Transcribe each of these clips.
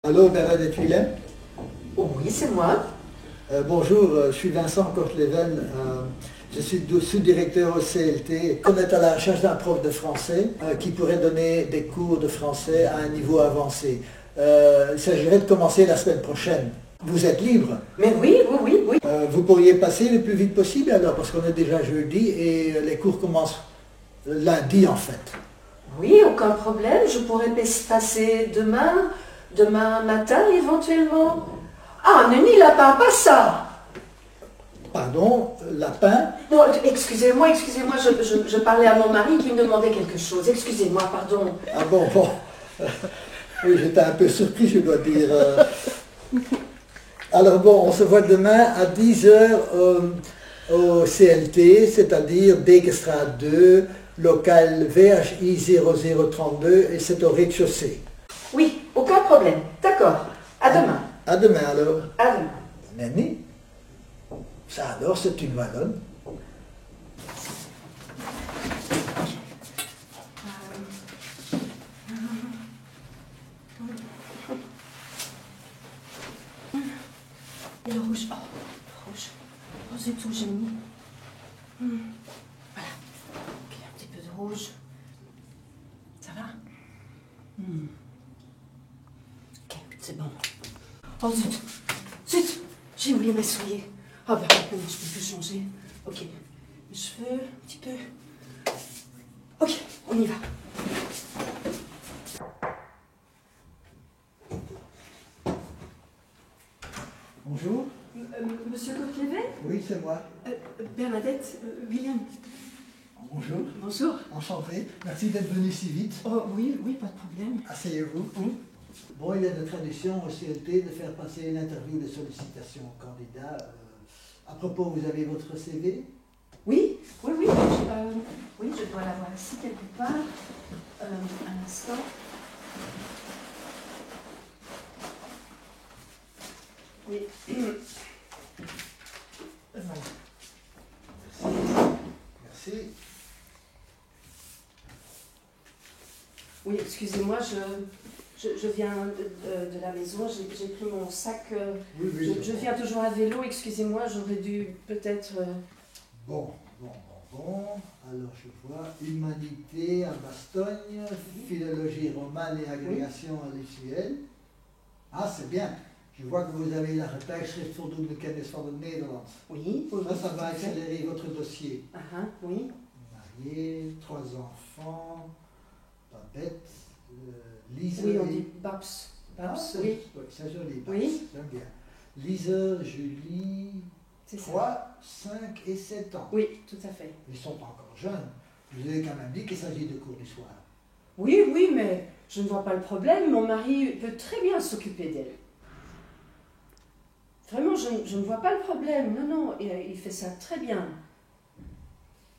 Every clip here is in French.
Allô, Bernadette Willem. Oui, c'est moi. Bonjour, je suis Vincent Kortleven. Je suis sous-directeur au CLT. On est à la recherche d'un prof de français qui pourrait donner des cours de français à un niveau avancé. Il s'agirait de commencer la semaine prochaine. Vous êtes libre? Mais oui. Vous pourriez passer le plus vite possible alors, parce qu'on est déjà jeudi et les cours commencent lundi en fait. Oui, aucun problème. Je pourrais passer demain matin éventuellement. Ah, Nenni Lapin, pas ça. Pardon, lapin? Non, excusez-moi, je parlais à mon mari qui me demandait quelque chose. Excusez-moi, pardon. Ah bon. Oui, j'étais un peu surpris, je dois dire. Alors bon, on se voit demain à 10 h au CLT, c'est-à-dire Beekstraat 2, local VHI 0032, et c'est au rez-de-chaussée. Oui, aucun problème. D'accord. À demain. À demain alors. À demain. Nenni, ça alors, c'est une Wallonne. Et le rouge. Oh, le rouge. Oh, zut, où j'ai mis. Voilà. Ok, un petit peu de rouge. Ça va? Ok, c'est bon. Oh, zut. Zut. J'ai oublié mes souliers. Ah, bah, non, je peux plus changer. Ok. Les cheveux, un petit peu. Ok, on y va. Bonjour. Monsieur Kortleven? Oui, c'est moi. Bernadette Willem. Bonjour. Bonjour. Enchanté. Merci d'être venu si vite. Oh, oui, pas de problème. Asseyez-vous. Oui. Bon, il y a de tradition au CLT de faire passer une interview de sollicitation au candidat. À propos, vous avez votre CV? Oui. Oui, je dois l'avoir ici quelque part. Un instant. Oui. Voilà. Merci. Oui, excusez-moi, je viens de la maison, j'ai pris mon sac. Oui, Je viens toujours à vélo, excusez-moi, j'aurais dû peut-être... Bon. Alors je vois humanité à Bastogne, philologie romane et agrégation intellectuelle. Ah, c'est bien. Je vois que vous avez la tijdschrift de kennis van het Nederlands. Oui. Ça va accélérer votre dossier. Oui. Marié, 3 enfants, Babette, Lise. Oui, on dit Babs. Ah, Oui. C'est joli, Babs. Oui. J'aime bien. Lise, Julie, C'est ça. 3, 5 et 7 ans. Oui, tout à fait. Ils sont encore jeunes. Je vous ai quand même dit qu'il s'agit de cours du soir. Oui, mais je ne vois pas le problème. Mon mari peut très bien s'occuper d'elle. Vraiment, je ne vois pas le problème. Non, il fait ça très bien.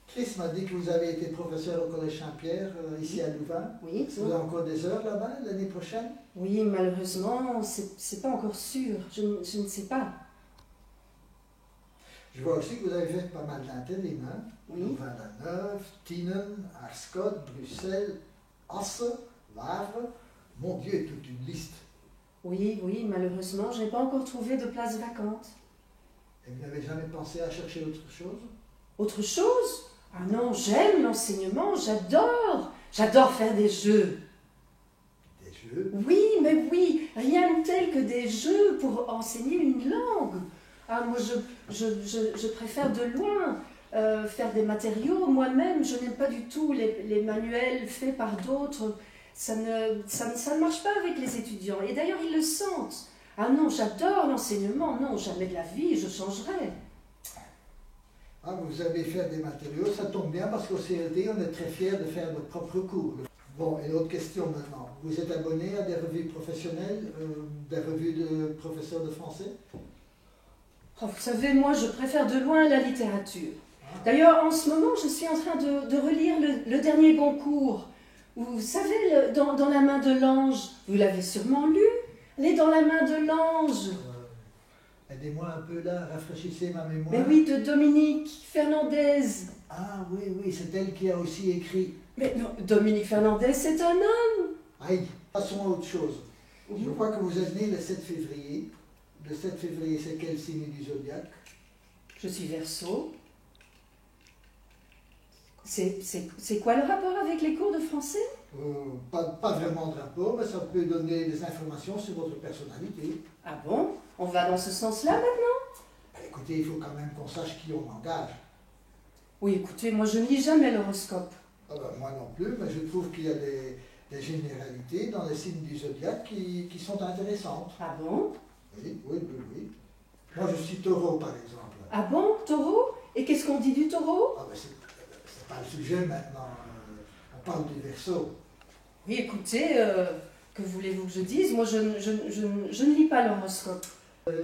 Chris m'a dit que vous avez été professeur au Collège Saint-Pierre, ici à Louvain. Oui. Vous avez encore des heures là-bas l'année prochaine? Oui, malheureusement, c'est pas encore sûr. Je ne sais pas. Je vois aussi que vous avez fait pas mal d'intérim. Hein? Oui. Louvain-la-Neuve, Tienen, Arscott, Bruxelles, Asse, Wavre. Mon Dieu, toute une liste. Oui, malheureusement, je n'ai pas encore trouvé de place vacante. Et vous n'avez jamais pensé à chercher autre chose? Autre chose? Ah non, j'aime l'enseignement, j'adore. J'adore faire des jeux. Des jeux? Oui, mais oui, rien de tel que des jeux pour enseigner une langue. Ah, moi, je préfère de loin faire des matériaux. Moi-même, je n'aime pas du tout les manuels faits par d'autres. Ça ne marche pas avec les étudiants. Et d'ailleurs, ils le sentent. Ah non, j'adore l'enseignement. Non, jamais de la vie, je changerai. Ah, vous avez fait des matériaux, ça tombe bien parce qu'au CLT, on est très fiers de faire nos propres cours. Bon, et l'autre question maintenant. Vous êtes abonné à des revues professionnelles, des revues de professeurs de français? Oh, vous savez, moi, je préfère de loin la littérature. D'ailleurs, en ce moment, je suis en train de relire le dernier Goncourt. Vous savez, dans la main de l'ange, vous l'avez sûrement lu. Elle est dans la main de l'ange. Aidez-moi un peu là, rafraîchissez ma mémoire. Mais oui, de Dominique Fernandez. Ah oui, c'est elle qui a aussi écrit. Mais non, Dominique Fernandez, c'est un homme. Aïe, passons à autre chose. Je crois que vous êtes né le 7 février. Le 7 février, c'est quel signe du zodiaque? Je suis Verseau. C'est quoi le rapport avec les cours de français? Pas vraiment de rapport, mais ça peut donner des informations sur votre personnalité. Ah bon? On va dans ce sens-là maintenant? Ben, écoutez, il faut quand même qu'on sache qui on engage. Oui, écoutez, moi je ne lis jamais l'horoscope. Ah ben, moi non plus, mais je trouve qu'il y a des généralités dans les signes du zodiaque qui sont intéressantes. Ah bon? Oui, oui, oui, oui. Moi, je suis taureau, par exemple. Ah bon, taureau? Et qu'est-ce qu'on dit du taureau? Ah ben, c'est pas le sujet maintenant. On parle du Verseau. Oui, écoutez, que voulez-vous que je dise? Moi, je ne lis pas l'horoscope.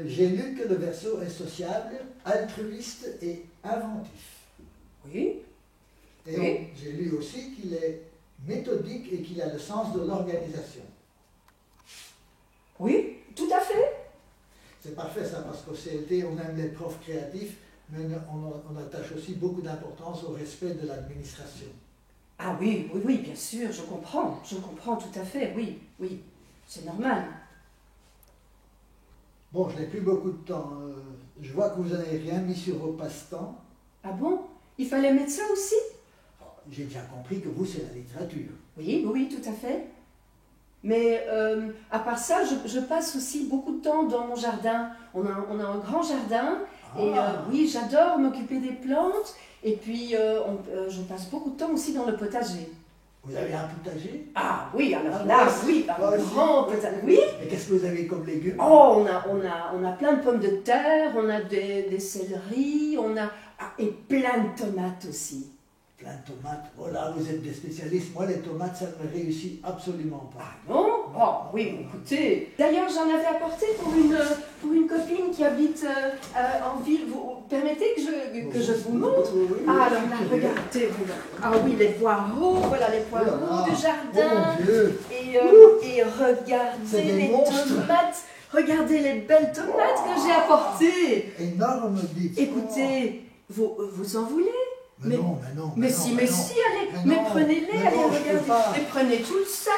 J'ai lu que le Verseau est sociable, altruiste et inventif. Oui. Et Oui. j'ai lu aussi qu'il est méthodique et qu'il a le sens de l'organisation. Oui, tout à fait. C'est parfait ça, parce qu'au CLT, on aime les profs créatifs, mais on attache aussi beaucoup d'importance au respect de l'administration. Ah oui, oui, oui, bien sûr, je comprends tout à fait, oui, oui, c'est normal. Bon, je n'ai plus beaucoup de temps. Je vois que vous n'avez rien mis sur vos passe-temps. Ah bon? Il fallait mettre ça aussi? J'ai bien compris que vous, c'est la littérature. Oui, oui, tout à fait. Mais à part ça, je passe aussi beaucoup de temps dans mon jardin. On a un grand jardin et oui, j'adore m'occuper des plantes. Et puis, je passe beaucoup de temps aussi dans le potager. Vous avez un potager? Ah oui, alors là, oui, un grand potager. Oui. Et qu'est-ce que vous avez comme légumes? Oh, on a plein de pommes de terre, on a des céleris, et plein de tomates aussi. Plein de tomates. Oh là, vous êtes des spécialistes. Moi, les tomates, ça ne me réussit absolument pas. Ah non? Oh oui, écoutez. D'ailleurs, j'en avais apporté pour une copine qui habite en ville. Vous permettez que je vous montre? Oui, oui, Ah, alors là, regardez. Ah oui, les poireaux, voilà les poireaux du jardin. Mon Dieu. Et regardez C'est des les monstres. tomates. Regardez les belles tomates que j'ai apportées. Énorme, dites. Écoutez, vous en voulez? Mais non, mais non. Mais non, si, mais non. allez, Mais mais non, prenez-les, mais allez, non, je peux regardez. pas. Mais prenez tout le sac.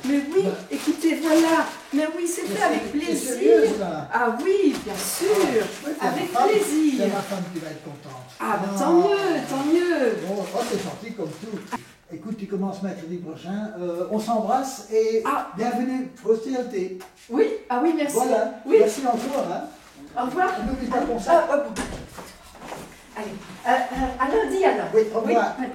Mais oui, Mais- écoutez, voilà. Mais oui, c'est Mais fait avec c'est plaisir. sérieux, là. Ah oui, bien sûr, Oui, c'est avec ma femme- plaisir. C'est ma femme qui va être contente. Ah, bah, Non. tant mieux, tant mieux. Bon, oh, c'est gentil comme tout. Écoute, tu commences mercredi prochain. On s'embrasse et Ah. bienvenue au CLT. Oui, ah oui, merci. Voilà. Oui, Merci encore. Hein. au revoir. N'oublie pas ton sac. Allez, à lundi alors. Oui, au revoir. Oui.